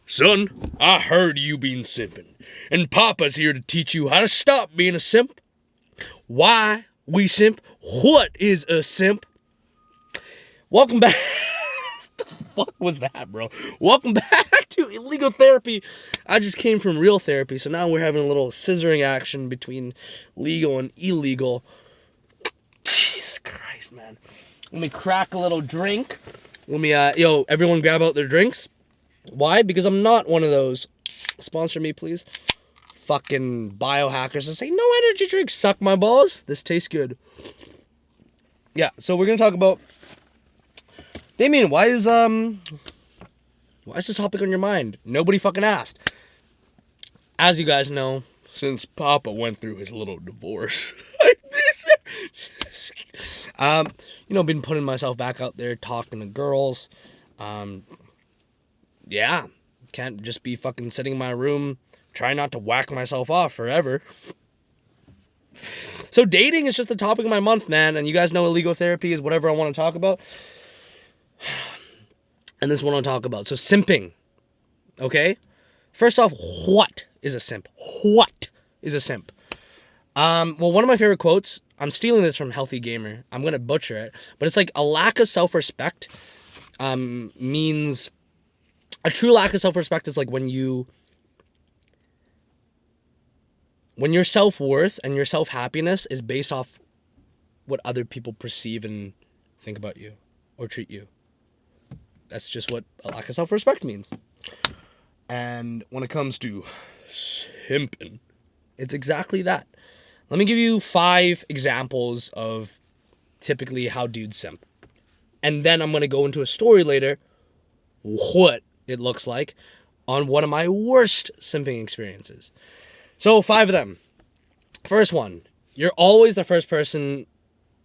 Son, I heard you been simping, and Papa's here to teach you how to stop being a simp. Why we simp? What is a simp? Welcome back. What the fuck was that, bro? Welcome back to Illegal Therapy. I just came from real therapy, so now we're having a little scissoring action between legal and illegal. Jesus Christ, man. Let me crack a little drink. Let me, everyone grab out their drinks. Why? Because I'm not one of those. Sponsor me, please. Fucking biohackers that say, no energy drink, suck my balls. This tastes good. Yeah, so we're going to talk about... Damien, why is this topic on your mind? Nobody fucking asked. As you guys know, since Papa went through his little divorce, I miss it. Been putting myself back out there, talking to girls. Yeah, can't just be fucking sitting in my room, trying not to whack myself off forever. So dating is just the topic of my month, man. And you guys know illegal therapy is whatever I want to talk about. And this is what I want to talk about. So simping, okay? First off, what is a simp? What is a simp? Well, one of my favorite quotes, I'm stealing this from Healthy Gamer. I'm going to butcher it. But it's like a lack of self-respect means... A true lack of self-respect is like when your self-worth and your self-happiness is based off what other people perceive and think about you or treat you. That's just what a lack of self-respect means. And when it comes to simping, it's exactly that. Let me give you 5 examples of typically how dudes simp. And then I'm going to go into a story later, what it looks like, on one of my worst simping experiences. So 5 of them. First one, you're always the first person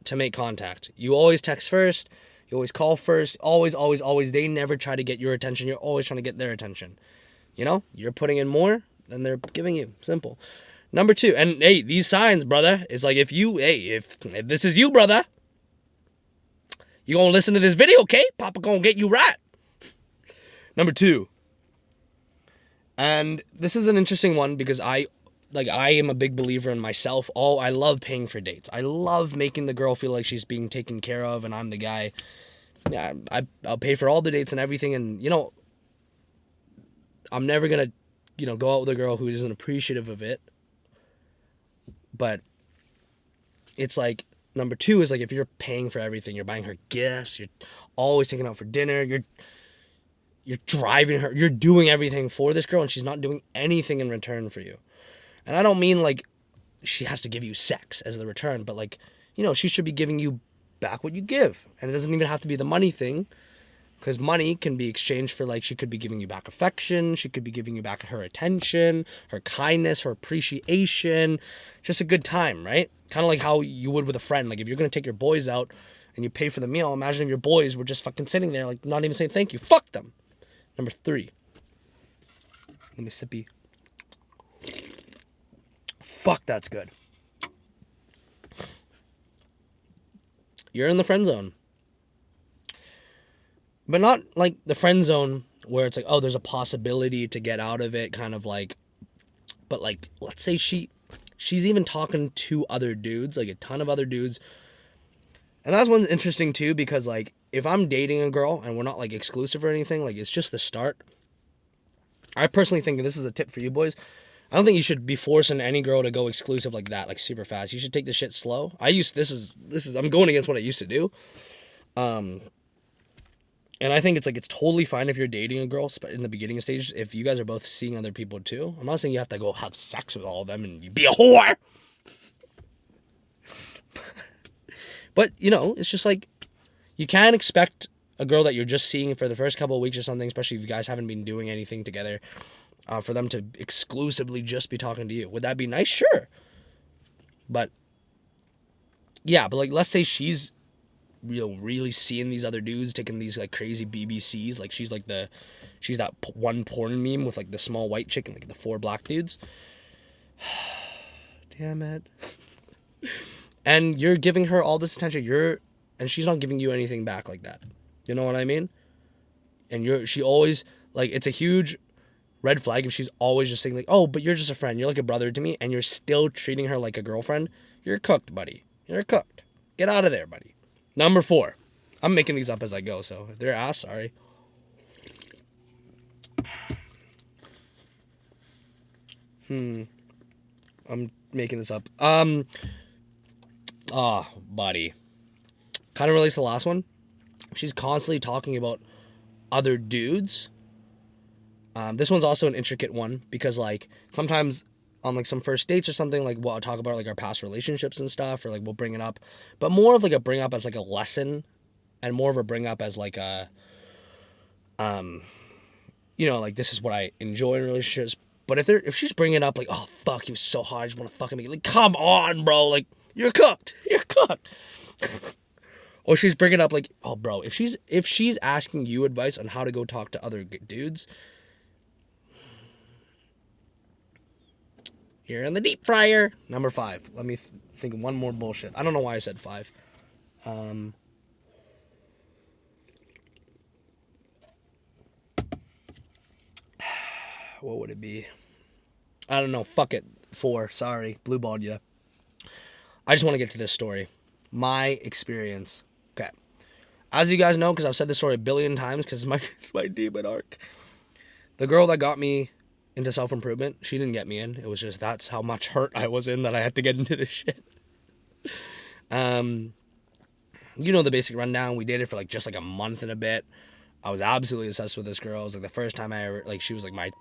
to make contact. You always text first. You always call first. Always, always, always. They never try to get your attention. You're always trying to get their attention. You're putting in more than they're giving you. Simple. Number 2, and hey, these signs, brother, is like if this is you, brother, you gonna listen to this video, okay? Papa gonna get you right. Number 2, and this is an interesting one because I am a big believer in myself. I love paying for dates. I love making the girl feel like she's being taken care of and I'm the guy. Yeah, I'll pay for all the dates and everything. And, I'm never going to, go out with a girl who isn't appreciative of it. But it's like, number 2 is like if you're paying for everything, you're buying her gifts, you're always taking her out for dinner, you're driving her, you're doing everything for this girl and she's not doing anything in return for you. And I don't mean like she has to give you sex as the return, but like, she should be giving you back what you give. And it doesn't even have to be the money thing, because money can be exchanged for, like, she could be giving you back affection, she could be giving you back her attention, her kindness, her appreciation, just a good time, right? Kind of like how you would with a friend. Like if you're going to take your boys out and you pay for the meal, imagine if your boys were just fucking sitting there, like not even saying thank you. Fuck them. Number 3. Let me sippy. Fuck, that's good. You're in the friend zone. But not like the friend zone where it's like, oh, there's a possibility to get out of it, kind of like, but like, let's say she's even talking to other dudes, like a ton of other dudes. And that's one's interesting too, because like, if I'm dating a girl and we're not like exclusive or anything, like it's just the start. I personally think, and this is a tip for you boys, I don't think you should be forcing any girl to go exclusive like that, like super fast. You should take the shit slow. I'm going against what I used to do. And I think it's totally fine if you're dating a girl in the beginning stage, if you guys are both seeing other people too. I'm not saying you have to go have sex with all of them and you be a whore. But, it's just like, you can't expect a girl that you're just seeing for the first couple of weeks or something, especially if you guys haven't been doing anything together, for them to exclusively just be talking to you. Would that be nice? Sure. But, yeah, but like, let's say she's really seeing these other dudes taking these like crazy BBCs, like she's that one porn meme with like the small white chick and like the 4 black dudes. Damn it. And you're giving her all this attention, and she's not giving you anything back like that. You know what I mean? And she always, like, it's a huge red flag if she's always just saying like, oh, but you're just a friend. You're like a brother to me, and you're still treating her like a girlfriend. You're cooked, buddy. You're cooked. Get out of there, buddy. Number 4. I'm making these up as I go, so if they're ass, sorry. I'm making this up. Buddy. Kind of relates to the last one. She's constantly talking about other dudes. This one's also an intricate one because, like, sometimes on, like, some first dates or something, like, we'll talk about, like, our past relationships and stuff, or, like, we'll bring it up. But more of, like, a bring up as, like, a lesson, and more of a bring up as, like, a, you know, like, this is what I enjoy in relationships. But if she's bringing up, like, oh, fuck, he was so hot, I just want to fucking make it. Like, come on, bro. Like, you're cooked. You're cooked. Or she's bringing up, like, oh, bro, if she's asking you advice on how to go talk to other dudes, you're in the deep fryer. Number 5. Let me think of one more bullshit. I don't know why I said 5. What would it be? I don't know. Fuck it. 4. Sorry. Blue balled you. I just want to get to this story. My experience. Okay. As you guys know, because I've said this story a billion times, because it's my demon arc. The girl that got me into self-improvement, she didn't get me in. It was just that's how much hurt I was in that I had to get into this shit. You know the basic rundown. We dated for like just like a month and a bit. I was absolutely obsessed with this girl. It was like the first time I ever, like, she was like my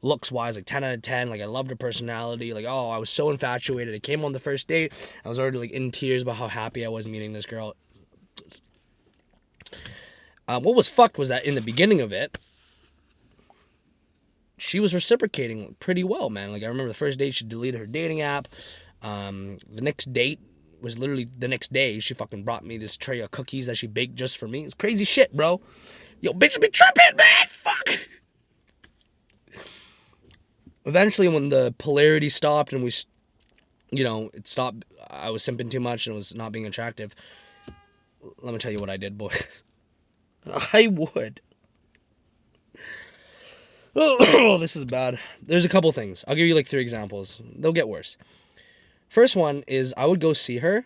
looks wise, like 10 out of 10. Like, I loved her personality. Like, oh, I was so infatuated. I came on the first date. I was already like in tears about how happy I was meeting this girl. What was fucked was that in the beginning of it, she was reciprocating pretty well, man. Like, I remember the first date, she deleted her dating app. The next date was literally the next day. She fucking brought me this tray of cookies that she baked just for me. It's crazy shit, bro. Yo, bitch, be tripping, man. Fuck. Eventually, when the polarity stopped and we, you know, it stopped, I was simping too much and it was not being attractive. Let me tell you what I did, boys. I would. Oh, this is bad. There's a couple things. I'll give you like 3 examples. They'll get worse. First one is I would go see her.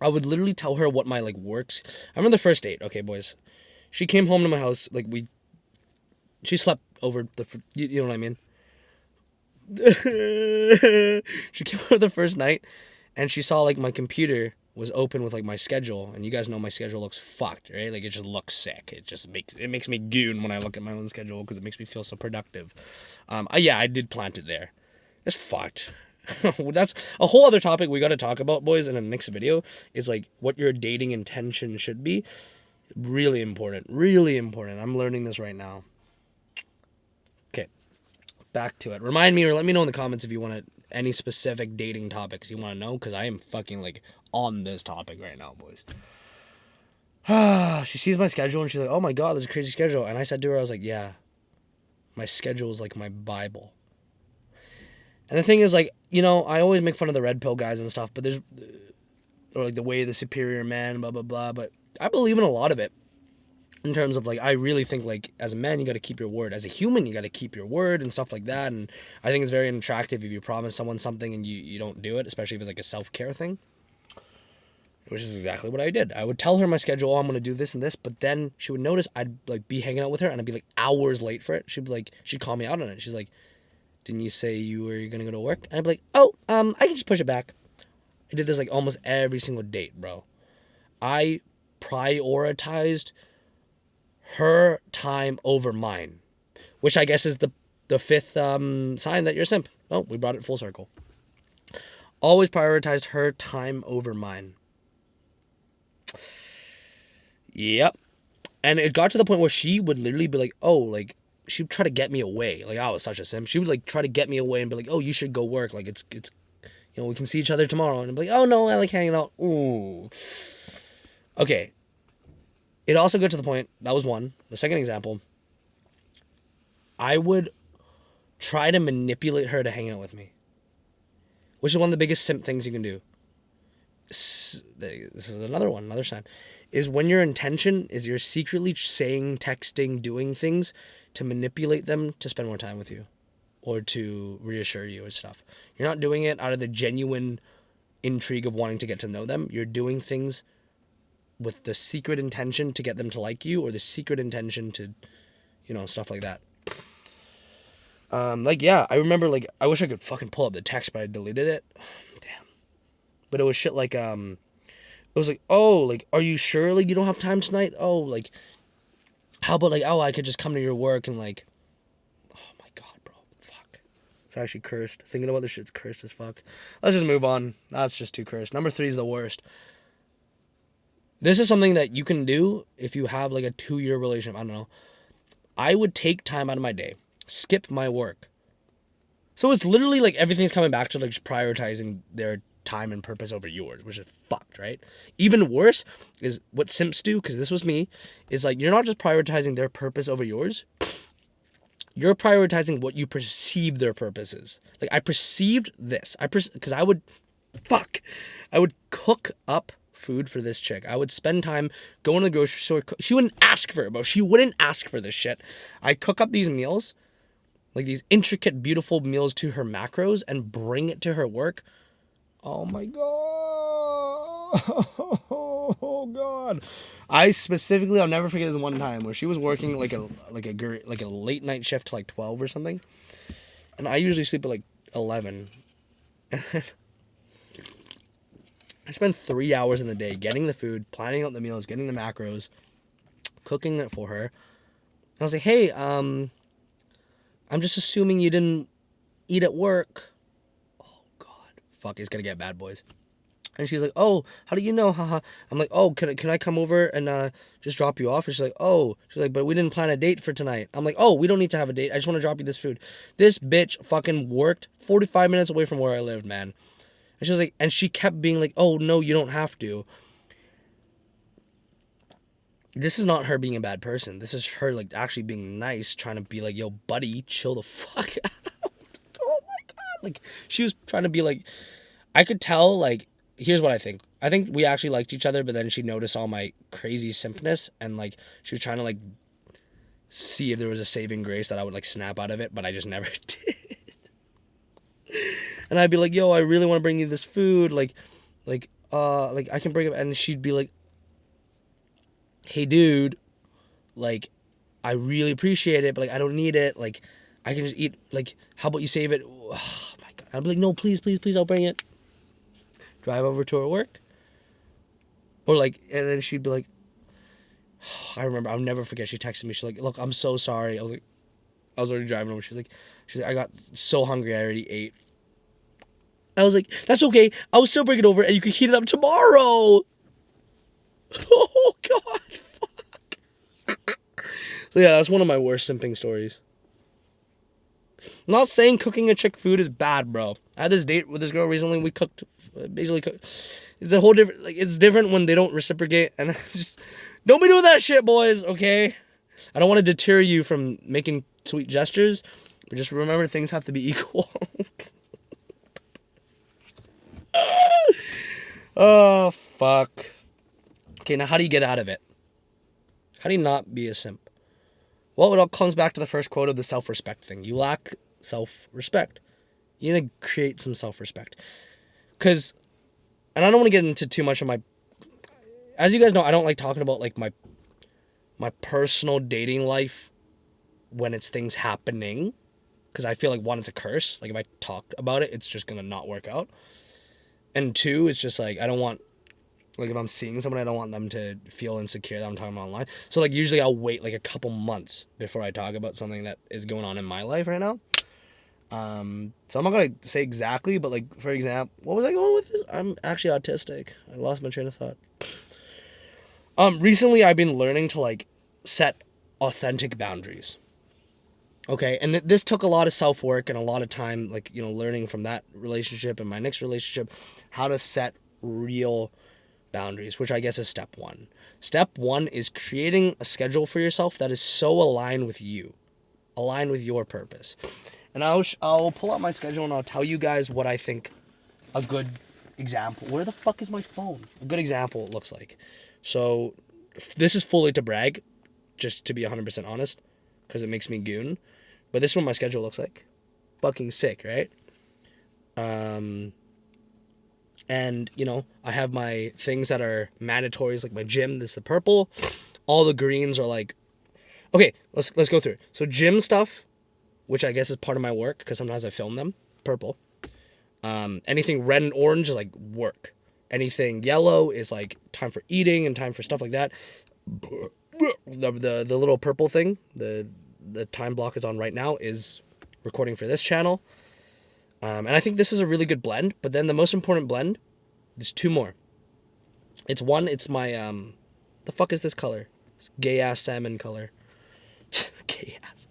I would literally tell her what my like works. I remember the first date. Okay, boys. She came home to my house. Like she slept over you know what I mean? She came over the first night and she saw like my computer was open with like my schedule, and you guys know my schedule looks fucked, right? Like, it just looks sick. It makes me goon when I look at my own schedule because it makes me feel so productive. Yeah, I did plant it there. It's fucked. That's a whole other topic we got to talk about, boys, in the next video. Is like what your dating intention should be. Really important. Really important. I'm learning this right now. Okay, back to it. Remind me or let me know in the comments if you want any specific dating topics you want to know, because I am fucking like on this topic right now, boys. She sees my schedule and she's like, oh my god, there's a crazy schedule. And I said to her, I was like, yeah, my schedule is like my Bible. And the thing is, like, you know, I always make fun of the red pill guys and stuff, but there's, or like the way of the superior man, blah, blah, blah. But I believe in a lot of it. In terms of, like, I really think, like, as a man, you got to keep your word. As a human, you got to keep your word and stuff like that. And I think it's very unattractive if you promise someone something and you don't do it, especially if it's, like, a self-care thing. Which is exactly what I did. I would tell her my schedule, oh, I'm going to do this and this, but then she would notice I'd, like, be hanging out with her and I'd be, like, hours late for it. She'd be like, she'd call me out on it. She's like, didn't you say you were going to go to work? And I'd be like, oh, I can just push it back. I did this, like, almost every single date, bro. I prioritized her time over mine, which I guess is the 5th sign that you're a simp. Oh, we brought it full circle. Always prioritized her time over mine. Yep. And it got to the point where she would literally be like, oh, like, she would try to get me away. Like, I was such a simp. She would, like, try to get me away and be like, oh, you should go work. Like, it's you know, we can see each other tomorrow. And I'm like, oh, no, I like hanging out. Ooh. Okay. It also got to the point, that was one. The second example, I would try to manipulate her to hang out with me, which is one of the biggest simp things you can do. this is another sign, is when your intention is you're secretly saying, texting, doing things to manipulate them to spend more time with you or to reassure you and stuff. You're not doing it out of the genuine intrigue of wanting to get to know them. You're doing things with the secret intention to get them to like you, or the secret intention to, stuff like that. I remember, I wish I could fucking pull up the text, but I deleted it. Damn. But it was shit like, it was like, oh, like, are you sure, like, you don't have time tonight? Oh, like, how about, like, oh, I could just come to your work and, like, oh my god, bro, fuck. It's actually cursed. Thinking about this shit's cursed as fuck. Let's just move on. That's just too cursed. Number 3 is the worst. This is something that you can do if you have, like, a 2-year relationship. I don't know. I would take time out of my day, skip my work. So it's literally, like, everything's coming back to, like, just prioritizing their time and purpose over yours, which is fucked, right? Even worse is what simps do, because this was me, is, like, you're not just prioritizing their purpose over yours. You're prioritizing what you perceive their purpose is. Like, I perceived this. Because I would cook up food for this chick. I would spend time going to the grocery store. She wouldn't ask for it, bro. She wouldn't ask for this shit. I cook up these meals, like these intricate, beautiful meals to her macros, and bring it to her work. Oh my god. Oh god. I'll never forget this one time where she was working like a late night shift to like 12 or something. And I usually sleep at like 11. I spend 3 hours in the day getting the food, planning out the meals, getting the macros, cooking it for her. And I was like, hey, I'm just assuming you didn't eat at work. Oh, God. Fuck, it's gonna get bad, boys. And she's like, oh, how do you know? Haha. I'm like, oh, can I come over and just drop you off? And she's like, oh. She's like, but we didn't plan a date for tonight. I'm like, oh, we don't need to have a date. I just want to drop you this food. This bitch fucking worked 45 minutes away from where I lived, man. And she was like, and she kept being like, oh, no, you don't have to. This is not her being a bad person. This is her, like, actually being nice, trying to be like, yo, buddy, chill the fuck out. Oh, my God. Like, she was trying to be like, I could tell, like, here's what I think. I think we actually liked each other, but then she noticed all my crazy simpness, and, like, she was trying to, like, see if there was a saving grace that I would, like, snap out of it, but I just never did. And I'd be like, yo, I really want to bring you this food, like, I can bring it, and she'd be like, hey, dude, like, I really appreciate it, but, like, I don't need it, like, I can just eat, like, how about you save it? Oh, my God. I'd be like, no, please, I'll bring it. Drive over to her work. Or, like, and then she'd be like, I remember, I'll never forget, she texted me, she's like, look, I'm so sorry. I was already driving over, she's like, I got so hungry, I already ate. I was like, that's okay, I'll still bring it over, and you can heat it up tomorrow. Oh, God, fuck. So, yeah, that's one of my worst simping stories. I'm not saying cooking a chick food is bad, bro. I had this date with this girl recently, we basically cooked. It's a whole different, like, it's different when they don't reciprocate, and it's just, don't be doing that shit, boys, okay? I don't want to deter you from making sweet gestures, but just remember things have to be equal. Oh, fuck. Okay, now how do you get out of it? How do you not be a simp? Well, it all comes back to the first quote of the self-respect thing. You lack self-respect. You need to create some self-respect. Because, and I don't want to get into too much of my, as you guys know, I don't like talking about, like, my personal dating life when it's things happening. Because I feel like, one, it's a curse. Like, if I talk about it, it's just going to not work out. And two, it's just, like, I don't want, like, if I'm seeing someone, I don't want them to feel insecure that I'm talking about online. So, like, usually I'll wait, like, a couple months before I talk about something that is going on in my life right now. So I'm not going to say exactly, but, like, for example, what was I going with this? I'm actually autistic. I lost my train of thought. Recently I've been learning to, like, set authentic boundaries. Okay, and this took a lot of self-work and a lot of time, like, you know, learning from that relationship and my next relationship, how to set real boundaries, which I guess is step one. Step one is creating a schedule for yourself that is so aligned with you, aligned with your purpose. And I'll pull out my schedule and I'll tell you guys what I think a good example. Where the fuck is my phone? A good example looks like. So this is fully to brag, just to be 100% honest, because it makes me goon. But this is what my schedule looks like. Fucking sick, right? And, you know, I have my things that are mandatories, like my gym. This is the purple. All the greens are like... Okay, let's go through it. So gym stuff, which I guess is part of my work, because sometimes I film them. Purple. Anything red and orange is like work. Anything yellow is like time for eating and time for stuff like that. The little purple thing, the time block is on right now, is recording for this channel. And I think this is a really good blend. But then the most important blend, there's two more. It's my, the fuck is this color? It's gay ass salmon color. Gay ass.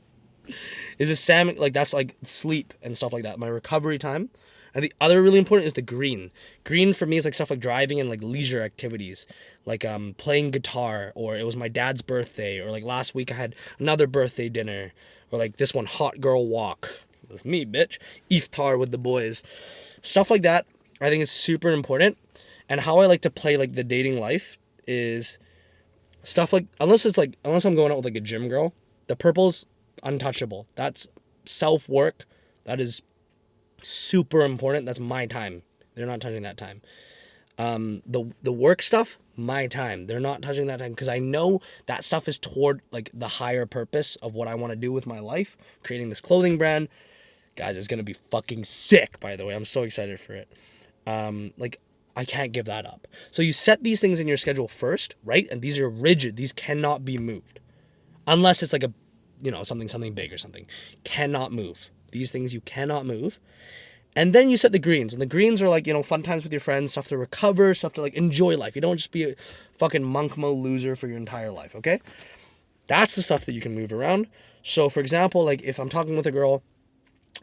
Is this salmon, like that's like sleep and stuff like that. My recovery time. And the other really important is the green. Green for me is like stuff like driving and like leisure activities. Like playing guitar, or it was my dad's birthday, or like last week I had another birthday dinner, or like this one, hot girl walk. With me, bitch. Iftar with the boys. Stuff like that, I think is super important. And how I like to play like the dating life is stuff like, unless I'm going out with like a gym girl, the purple's untouchable. That's self-work. That is super important. That's my time. They're not touching that time. The work stuff, my time. They're not touching that time, because I know that stuff is toward like the higher purpose of what I want to do with my life, creating this clothing brand. Guys, it's gonna be fucking sick, by the way. I'm so excited for it. Like, I can't give that up. So you set these things in your schedule first, right? And these are rigid. These cannot be moved. Unless it's like a, you know, something big or something. Cannot move. These things you cannot move. And then you set the greens. And the greens are like, you know, fun times with your friends, stuff to recover, stuff to like enjoy life. You don't just be a fucking monk-mo loser for your entire life, okay? That's the stuff that you can move around. So, for example, like if I'm talking with a girl,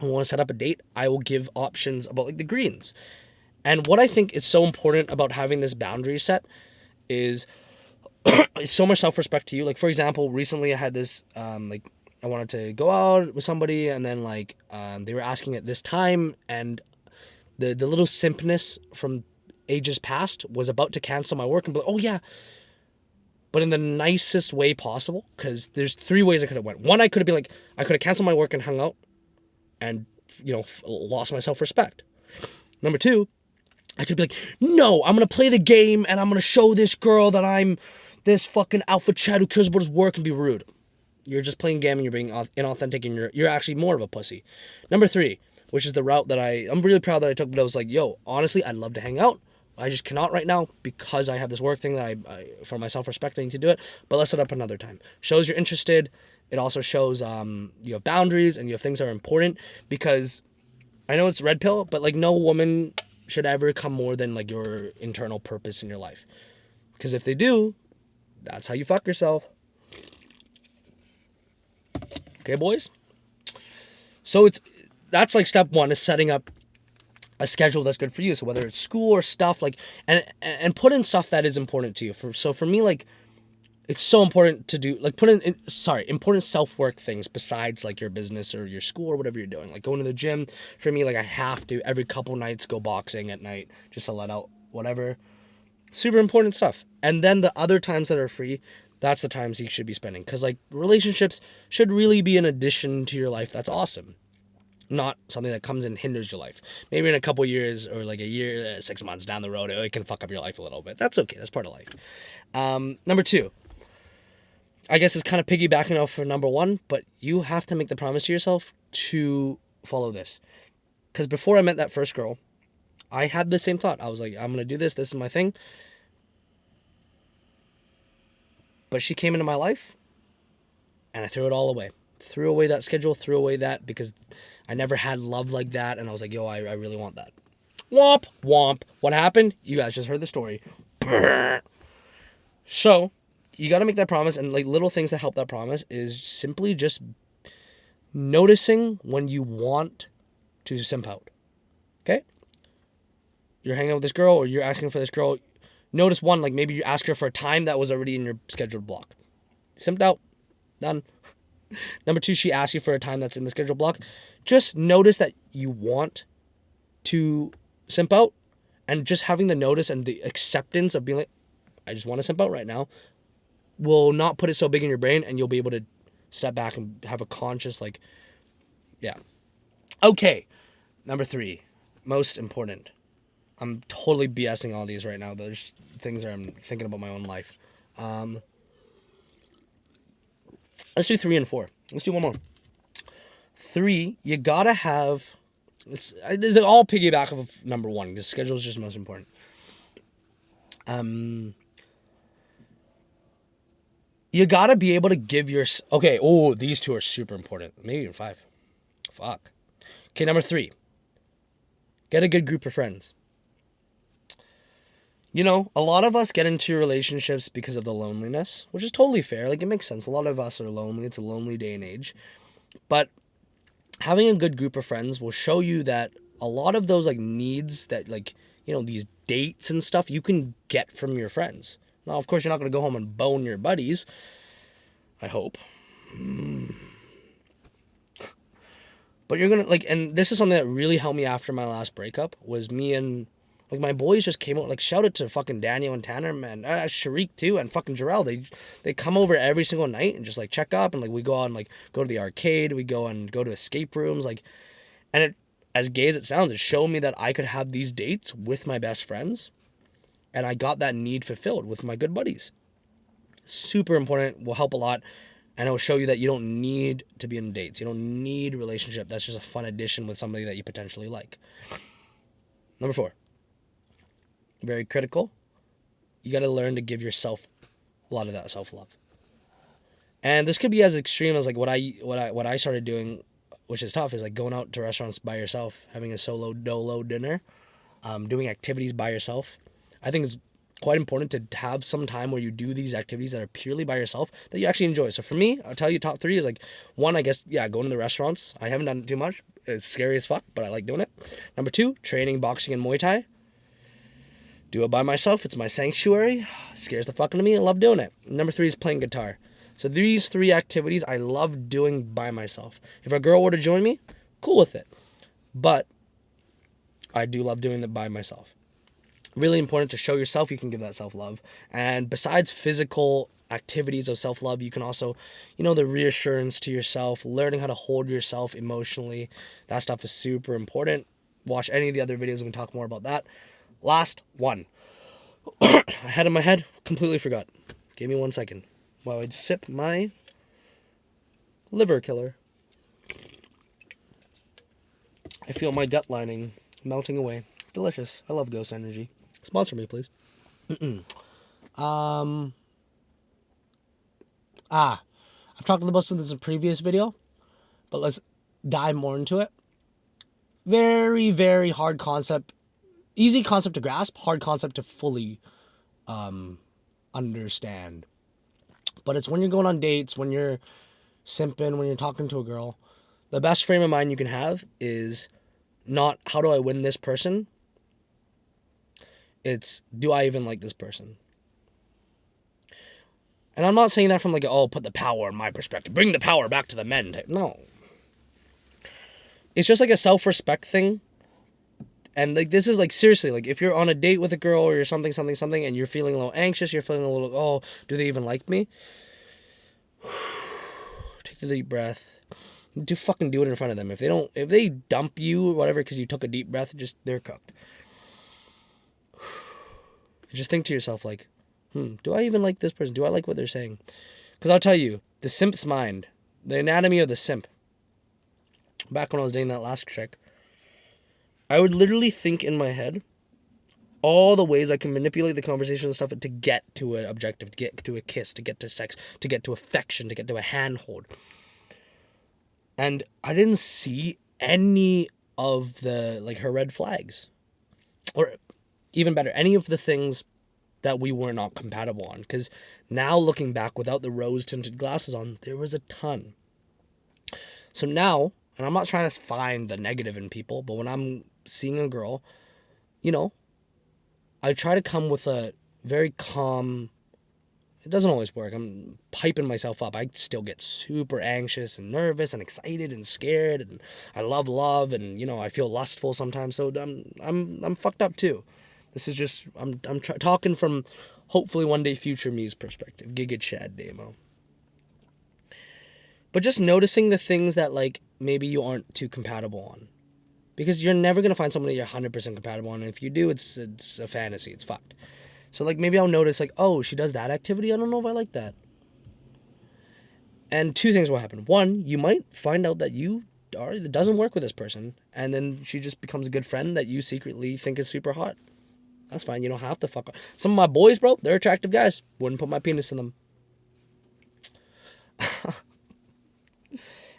I want to set up a date, I will give options about like the greens. And what I think is so important about having this boundary set is it's so much self-respect to you. Like, for example, recently I had this, like, I wanted to go out with somebody, and then like they were asking at this time, and the little simpness from ages past was about to cancel my work and be like, oh yeah, but in the nicest way possible, because there's three ways I could have went. One, I could have been like, I could have canceled my work and hung out and, you know, lost my self-respect. Number two, I could be like, no, I'm going to play the game, and I'm going to show this girl that I'm this fucking alpha Chad who cares about his work, and be rude. You're just playing a game, and you're being inauthentic, and you're actually more of a pussy. Number three, which is the route that I'm really proud that I took, but I was like, yo, honestly, I'd love to hang out. I just cannot right now because I have this work thing that I for my self-respect, I need to do it. But let's set up another time. Shows you're interested. It also shows you have boundaries and you have things that are important, because I know it's red pill, but like no woman should ever come more than like your internal purpose in your life. Because if they do, that's how you fuck yourself. Okay, boys? So that's like step one, is setting up a schedule that's good for you. So whether it's school or stuff, like, and put in stuff that is important to you. So for me, like, it's so important to do, like, important self-work things besides like your business or your school or whatever you're doing. Like going to the gym, for me, like I have to every couple nights go boxing at night just to let out whatever. Super important stuff. And then the other times that are free, that's the times you should be spending. Because like relationships should really be an addition to your life. That's awesome. Not something that comes and hinders your life. Maybe in a couple years or like a year, 6 months down the road, it can fuck up your life a little bit. That's okay. That's part of life. Number two, I guess it's kind of piggybacking off for number one, but you have to make the promise to yourself to follow this. Because before I met that first girl, I had the same thought. I was like, I'm going to do this. This is my thing. But she came into my life and I threw it all away. Threw away that schedule, threw away that, because I never had love like that. And I was like, yo, I really want that. Womp, womp. What happened? You guys just heard the story. So you got to make that promise. And like little things that help that promise is simply just noticing when you want to simp out. Okay? You're hanging out with this girl, or you're asking for this girl. Notice one, like maybe you ask her for a time that was already in your scheduled block. Simped out. Done. Number two, she asks you for a time that's in the scheduled block. Just notice that you want to simp out, And just having the notice and the acceptance of being like, I just want to simp out right now, will not put it so big in your brain, and you'll be able to step back and have a conscious, like, yeah. Okay, number 3, most important. I'm totally BSing all these right now. There's things that I'm thinking about my own life. Let's do 3 and 4. Let's do one more. 3, you gotta have. They all piggyback of number 1. The schedule is just most important. You gotta be able to give your. Okay. Oh, these 2 are super important. Maybe even 5. Fuck. Okay, number 3. Get a good group of friends. You know, a lot of us get into relationships because of the loneliness, which is totally fair. Like, it makes sense. A lot of us are lonely. It's a lonely day and age. But having a good group of friends will show you that a lot of those, like, needs that, like, you know, these dates and stuff, you can get from your friends. Now, of course, you're not going to go home and bone your buddies. I hope. But you're going to, like, and this is something that really helped me after my last breakup, was me and, like, my boys just came out, like, shout out to fucking Daniel and Tanner, man, Sharik too, and fucking Jarrell. They come over every single night and just, like, check up, and, like, we go on, like, go to the arcade, we go to escape rooms, like, and it, as gay as it sounds, it showed me that I could have these dates with my best friends, and I got that need fulfilled with my good buddies. Super important, will help a lot, and it will show you that you don't need to be in dates. You don't need a relationship. That's just a fun addition with somebody that you potentially like. Number 4. Very critical. You got to learn to give yourself a lot of that self-love. And this could be as extreme as, like, what I started doing, which is tough, is, like, going out to restaurants by yourself, having a solo dolo dinner, doing activities by yourself. I think it's quite important to have some time where you do these activities that are purely by yourself that you actually enjoy. So for me, I'll tell you top 3 is, like, 1, I guess, yeah, going to the restaurants. I haven't done it too much. It's scary as fuck, but I like doing it. Number 2, training, boxing, and Muay Thai. Do it by myself. It's my sanctuary. Scares the fuck out of me. I love doing it. Number 3 is playing guitar. So these 3 activities I love doing by myself. If a girl were to join me, cool with it. But I do love doing them by myself. Really important to show yourself you can give that self-love. And besides physical activities of self-love, you can also, you know, the reassurance to yourself, learning how to hold yourself emotionally. That stuff is super important. Watch any of the other videos and we talk more about that. Last one. I had in my head, completely forgot. Give me 1 second while I sip my liver killer. I feel my gut lining melting away. Delicious. I love Ghost Energy. Sponsor me, please. I've talked about this in a previous video, but let's dive more into it. Very, very hard concept. Easy concept to grasp, hard concept to fully understand. But it's when you're going on dates, when you're simping, when you're talking to a girl, the best frame of mind you can have is not how do I win this person? It's do I even like this person? And I'm not saying that from, like, oh, put the power in my perspective. Bring the power back to the men. No. It's just like a self-respect thing. And, like, this is, like, seriously, like, if you're on a date with a girl or you're something, and you're feeling a little anxious, you're feeling a little, oh, do they even like me? Take the deep breath. Do fucking do it in front of them. If they dump you or whatever because you took a deep breath, they're cooked. Just think to yourself, like, do I even like this person? Do I like what they're saying? Because I'll tell you, the simp's mind, the anatomy of the simp, back when I was dating that last chick, I would literally think in my head all the ways I can manipulate the conversation and stuff to get to an objective, to get to a kiss, to get to sex, to get to affection, to get to a handhold. And I didn't see any of the, like, her red flags. Or even better, any of the things that we were not compatible on. Because now looking back without the rose-tinted glasses on, there was a ton. So now, and I'm not trying to find the negative in people, but when I'm seeing a girl, you know, I try to come with a very calm. It doesn't always work. I'm piping myself up. I still get super anxious and nervous and excited and scared, and I love love, and, you know, I feel lustful sometimes. So I'm fucked up too. This is just, I'm talking from hopefully one day future me's perspective. Giga Chad Demo. But just noticing the things that, like, maybe you aren't too compatible on. Because you're never going to find someone that you're 100% compatible on. And if you do, it's a fantasy. It's fucked. So, like, maybe I'll notice, like, oh, she does that activity. I don't know if I like that. And two things will happen. One, you might find out that it doesn't work with this person. And then she just becomes a good friend that you secretly think is super hot. That's fine. You don't have to fuck up. Some of my boys, bro, they're attractive guys. Wouldn't put my penis in them.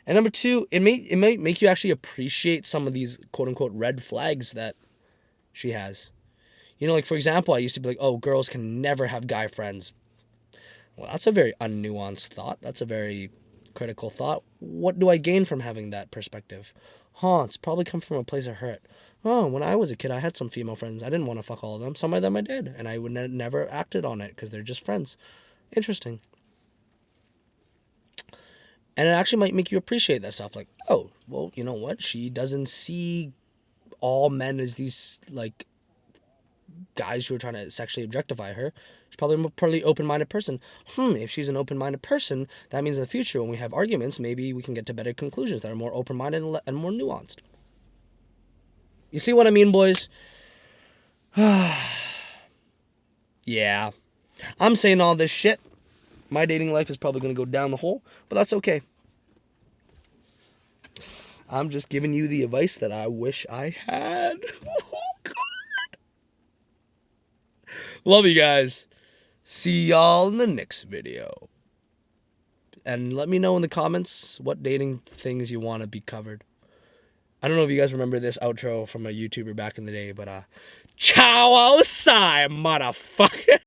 And number two, it might make you actually appreciate some of these quote unquote red flags that she has. You know, like, for example, I used to be like, oh, girls can never have guy friends. Well, that's a very unnuanced thought. That's a very critical thought. What do I gain from having that perspective? It's probably come from a place of hurt. Oh, when I was a kid, I had some female friends. I didn't want to fuck all of them. Some of them I did, and I would never acted on it because they're just friends. Interesting. And it actually might make you appreciate that stuff. Like, oh, well, you know what? She doesn't see all men as these, like, guys who are trying to sexually objectify her. She's probably a pretty open-minded person. If she's an open-minded person, that means in the future when we have arguments, maybe we can get to better conclusions that are more open-minded and more nuanced. You see what I mean, boys? Yeah. I'm saying all this shit. My dating life is probably going to go down the hole, but that's okay. I'm just giving you the advice that I wish I had. Oh, God. Love you guys. See y'all in the next video. And let me know in the comments what dating things you want to be covered. I don't know if you guys remember this outro from a YouTuber back in the day, but ciao outside, motherfucker.